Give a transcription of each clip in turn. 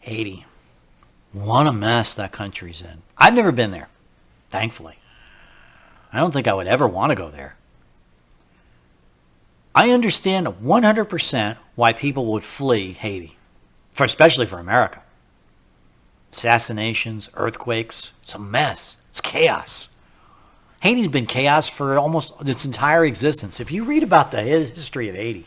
Haiti. What a mess that country's in. I've never been there, thankfully. I don't think I would ever want to go there. I understand 100% why people would flee Haiti, especially for America. Assassinations, earthquakes, it's a mess. It's chaos. Haiti's been chaos for almost its entire existence. If you read about the history of Haiti,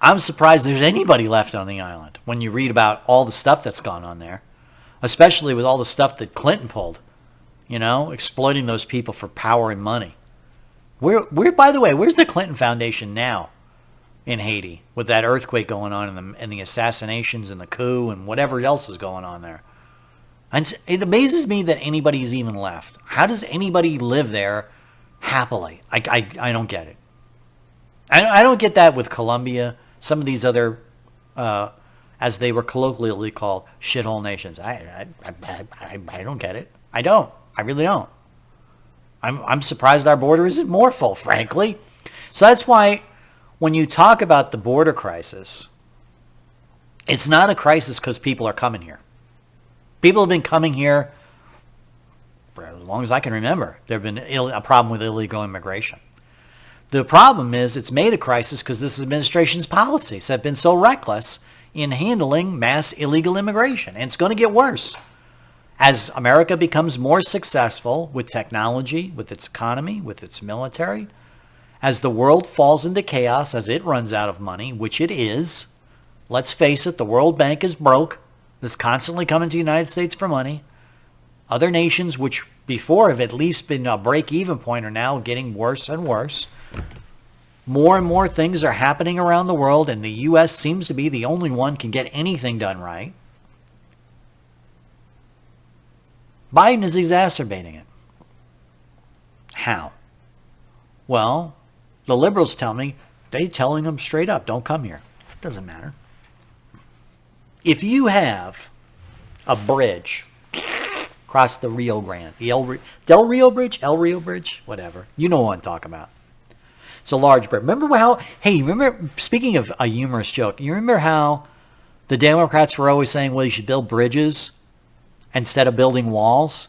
I'm surprised there's anybody left on the island when you read about all the stuff that's gone on there, especially with all the stuff that Clinton pulled, exploiting those people for power and money. By the way, where's the Clinton Foundation now in Haiti with that earthquake going on and the assassinations and the coup and whatever else is going on there? And it amazes me that anybody's even left. How does anybody live there happily? I don't get it. I don't get that with Colombia, some of these other, as they were colloquially called, shithole nations. I don't get it. I don't. I really don't. I'm surprised our border isn't more full, frankly. So that's why when you talk about the border crisis, it's not a crisis because people are coming here. People have been coming here for as long as I can remember. There have been a problem with illegal immigration. The problem is it's made a crisis because this administration's policies have been so reckless in handling mass illegal immigration. And it's going to get worse. As America becomes more successful with technology, with its economy, with its military, as the world falls into chaos, as it runs out of money, which it is, let's face it, the World Bank is broke. It's constantly coming to the United States for money. Other nations, which before have at least been a break-even point, are now getting worse and worse. More and more things are happening around the world, and the U.S. seems to be the only one can get anything done right. Biden is exacerbating it. How? Well, the liberals tell me, they're telling them straight up, don't come here. It doesn't matter. If you have a bridge across the Rio Grande, the Del Rio Bridge, El Rio Bridge, whatever, you know what I'm talking about. It's a large bridge. Remember, speaking of a humorous joke, you remember how the Democrats were always saying, well, you should build bridges instead of building walls,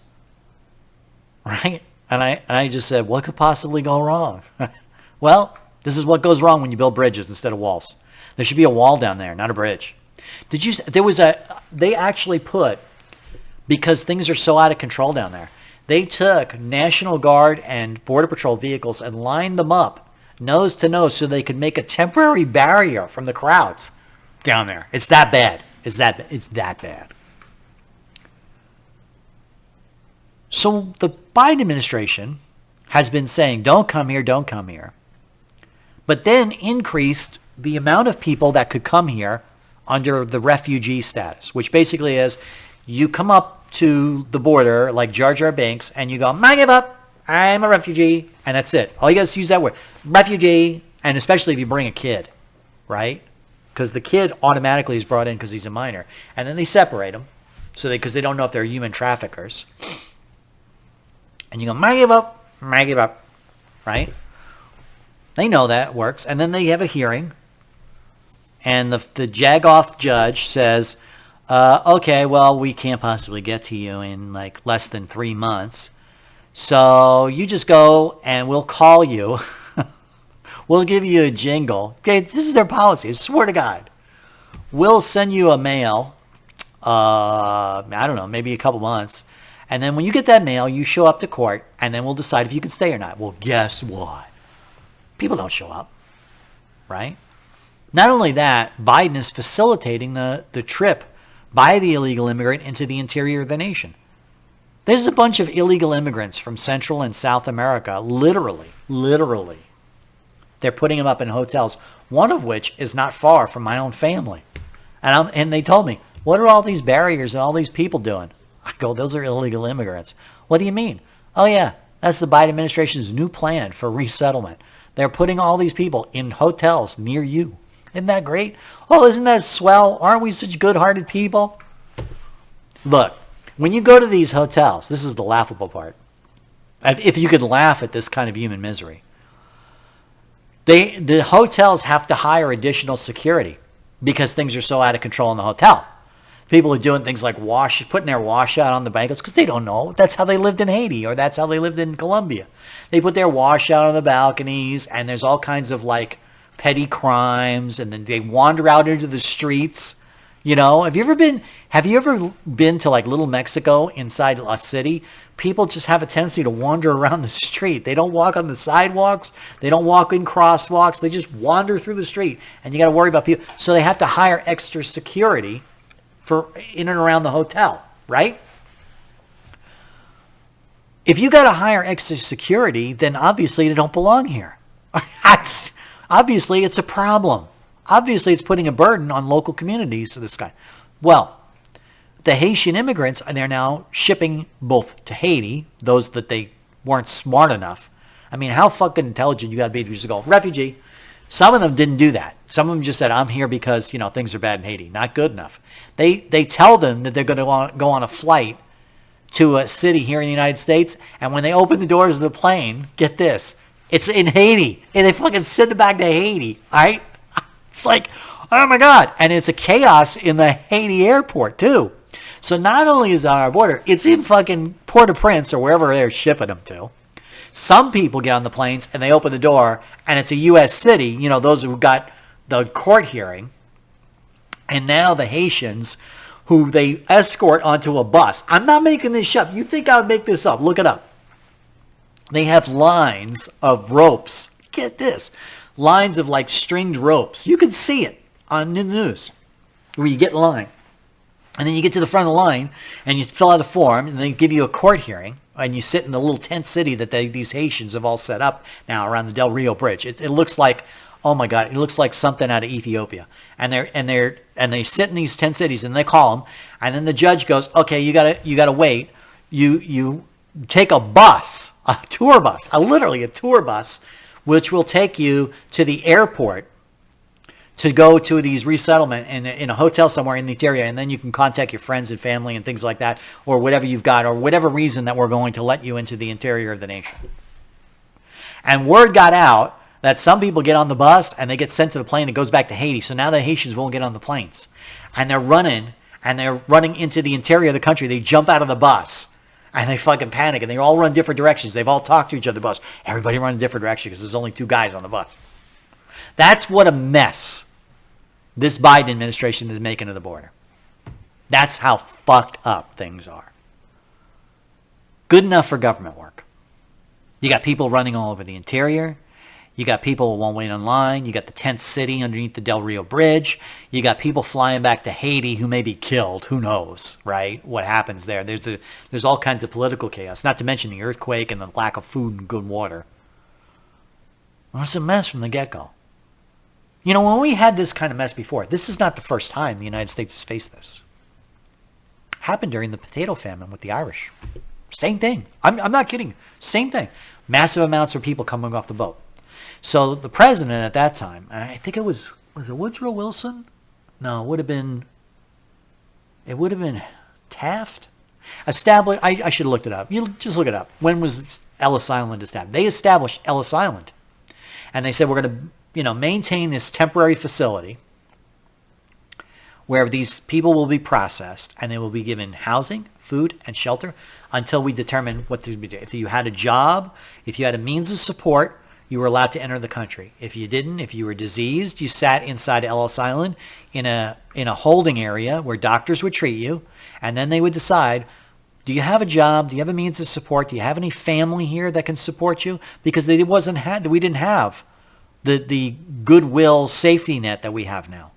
right? And I just said, what could possibly go wrong? Well, this is what goes wrong when you build bridges instead of walls. There should be a wall down there, not a bridge. They actually put, because things are so out of control down there, they took National Guard and Border Patrol vehicles and lined them up nose to nose so they could make a temporary barrier from the crowds down there. It's that bad. It's that bad. So the Biden administration has been saying, don't come here, don't come here. But then increased the amount of people that could come here under the refugee status, which basically is you come up to the border like Jar Jar Binks and you go, I give up, I'm a refugee, and that's it. All you got to use that word, refugee, and especially if you bring a kid, right? Because the kid automatically is brought in because he's a minor. And then they separate them because they don't know if they're human traffickers. And you go, I give up, right? They know that works. And then they have a hearing. And the jagoff judge says, okay, well, we can't possibly get to you in like less than 3 months. So you just go and we'll call you. We'll give you a jingle. Okay, this is their policy. I swear to God. We'll send you a mail, I don't know, maybe a couple months. And then when you get that mail, you show up to court, and then we'll decide if you can stay or not. Well, guess what? People don't show up, right? Not only that, Biden is facilitating the trip by the illegal immigrant into the interior of the nation. There's a bunch of illegal immigrants from Central and South America, literally. They're putting them up in hotels, one of which is not far from my own family. And they told me, what are all these barriers and all these people doing? I go, those are illegal immigrants. What do you mean? Oh, yeah, that's the Biden administration's new plan for resettlement. They're putting all these people in hotels near you. Isn't that great? Oh, isn't that swell? Aren't we such good-hearted people? Look, when you go to these hotels, this is the laughable part. If you could laugh at this kind of human misery. The hotels have to hire additional security because things are so out of control in the hotel. People are doing things like putting their washout on the blankets because they don't know. That's how they lived in Haiti, or that's how they lived in Colombia. They put their washout on the balconies, and there's all kinds of like petty crimes, and then they wander out into the streets. Have you ever been to like Little Mexico inside a city? People just have a tendency to wander around the street. They don't walk on the sidewalks. They don't walk in crosswalks. They just wander through the street, and you got to worry about people. So they have to hire extra security for in and around the hotel, right? If you got to hire extra security, then obviously they don't belong here. Obviously, it's a problem. Obviously, it's putting a burden on local communities of this guy. Well, the Haitian immigrants, they're now shipping both to Haiti, those that they weren't smart enough. I mean, how fucking intelligent you got to be to just go, refugee. Some of them didn't do that. Some of them just said, I'm here because, things are bad in Haiti. Not good enough. They tell them that they're going to go on a flight to a city here in the United States, and when they open the doors of the plane, get this, it's in Haiti. And they fucking send it back to Haiti, all right? It's like, oh my God. And it's a chaos in the Haiti airport, too. So not only is it on our border, it's in fucking Port-au-Prince or wherever they're shipping them to. Some people get on the planes and they open the door and it's a U.S. city, those who got the court hearing. And now the Haitians who they escort onto a bus. I'm not making this up. You think I would make this up. Look it up. They have lines of ropes. Get this. Lines of like stringed ropes. You can see it on the news where you get in line. And then you get to the front of the line and you fill out a form and they give you a court hearing. And you sit in the little tent city that these Haitians have all set up now around the Del Rio Bridge. It looks like, oh my God, it looks like something out of Ethiopia. And they sit in these tent cities and they call them. And then the judge goes, okay, you gotta wait. You take a bus, a tour bus, literally a tour bus, which will take you to the airport to go to these resettlement in a hotel somewhere in the area, and then you can contact your friends and family and things like that, or whatever you've got, or whatever reason that we're going to let you into the interior of the nation. And word got out that some people get on the bus and they get sent to the plane that goes back to Haiti. So now the Haitians won't get on the planes. And they're running into the interior of the country. They jump out of the bus and they fucking panic and they all run different directions. They've all talked to each other the bus. Everybody run a different direction because there's only 2 guys on the bus. That's what a mess this Biden administration is making of the border. That's how fucked up things are. Good enough for government work. You got people running all over the interior. You got people who won't wait in line. You got the tent city underneath the Del Rio Bridge. You got people flying back to Haiti who may be killed. Who knows, right? What happens there? There's all kinds of political chaos, not to mention the earthquake and the lack of food and good water. Well, it's a mess from the get-go. When we had this kind of mess before, this is not the first time the United States has faced this. Happened during the potato famine with the Irish. Same thing. I'm not kidding. Same thing. Massive amounts of people coming off the boat. So the president at that time, I think was it Woodrow Wilson? No, it would have been Taft. Established. I should have looked it up. You just look it up. When was Ellis Island established? They established Ellis Island, and they said we're going to maintain this temporary facility where these people will be processed and they will be given housing, food, and shelter until we determine what to do. If you had a job, if you had a means of support, you were allowed to enter the country. If you didn't, if you were diseased, you sat inside Ellis Island in a holding area where doctors would treat you, and then they would decide, do you have a job? Do you have a means of support? Do you have any family here that can support you? Because we didn't have the goodwill safety net that we have now.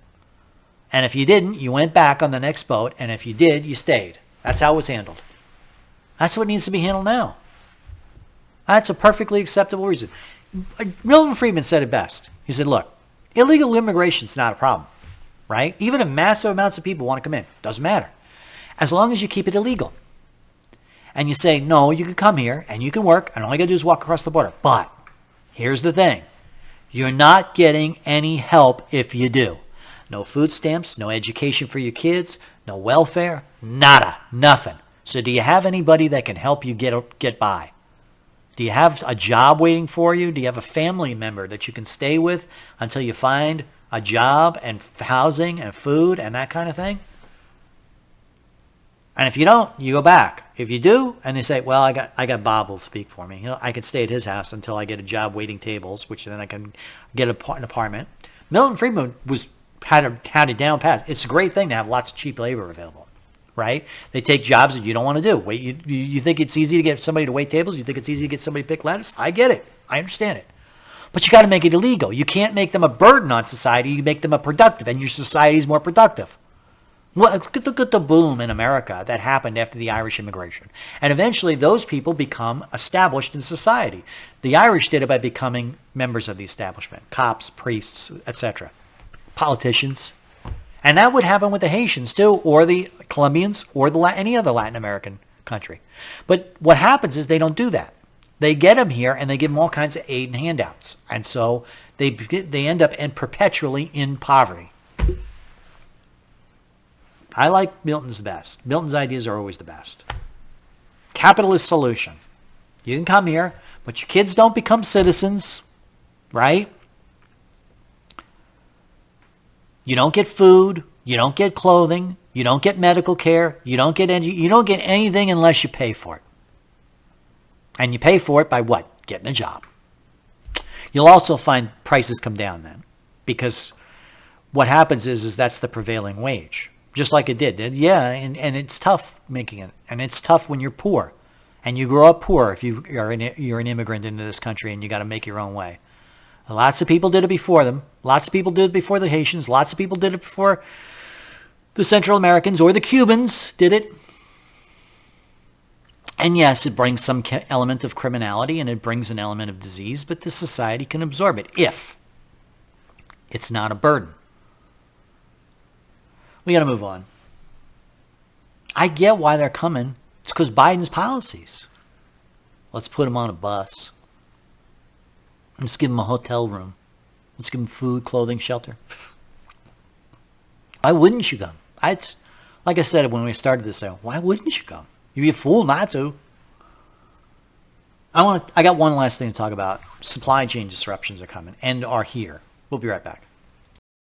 And if you didn't, you went back on the next boat, and if you did, you stayed. That's how it was handled. That's what needs to be handled now. That's a perfectly acceptable reason. Milton Friedman said it best. He said, look, illegal immigration is not a problem, right? Even if massive amounts of people want to come in, doesn't matter. As long as you keep it illegal. And you say, no, you can come here and you can work, and all you got to do is walk across the border. But here's the thing. You're not getting any help if you do. No food stamps, no education for your kids, no welfare, nada, nothing. So do you have anybody that can help you get by? Do you have a job waiting for you? Do you have a family member that you can stay with until you find a job and housing and food and that kind of thing? And if you don't, you go back. If you do, and they say, well, I got Bob will speak for me. I can stay at his house until I get a job waiting tables, which then I can get an apartment. Milton Friedman had it down pat. It's a great thing to have lots of cheap labor available, right? They take jobs that you don't want to do. Wait, you think it's easy to get somebody to wait tables? You think it's easy to get somebody to pick lettuce? I get it. I understand it. But you got to make it illegal. You can't make them a burden on society. You make them a productive, and your society is more productive. Look at the boom in America that happened after the Irish immigration. And eventually those people become established in society. The Irish did it by becoming members of the establishment, cops, priests, etc., politicians. And that would happen with the Haitians too, or the Colombians, or any other Latin American country. But what happens is they don't do that. They get them here and they give them all kinds of aid and handouts. And so they end up perpetually in poverty. I like Milton's best. Milton's ideas are always the best. Capitalist solution. You can come here, but your kids don't become citizens, right? You don't get food. You don't get clothing. You don't get medical care. You don't get anything unless you pay for it. And you pay for it by what? Getting a job. You'll also find prices come down then, because what happens is that's the prevailing wage. Just like it did. Yeah, and it's tough making it. And it's tough when you're poor. And you grow up poor if you're an immigrant into this country and you got to make your own way. Lots of people did it before them. Lots of people did it before the Haitians. Lots of people did it before the Central Americans or the Cubans did it. And yes, it brings some element of criminality and it brings an element of disease, but the society can absorb it if it's not a burden. We got to move on. I get why they're coming. It's because Biden's policies. Let's put them on a bus. Let's give them a hotel room. Let's give them food, clothing, shelter. Why wouldn't you come? Like I said when we started this, why wouldn't you come? You'd be a fool not to. I got one last thing to talk about. Supply chain disruptions are coming and are here. We'll be right back.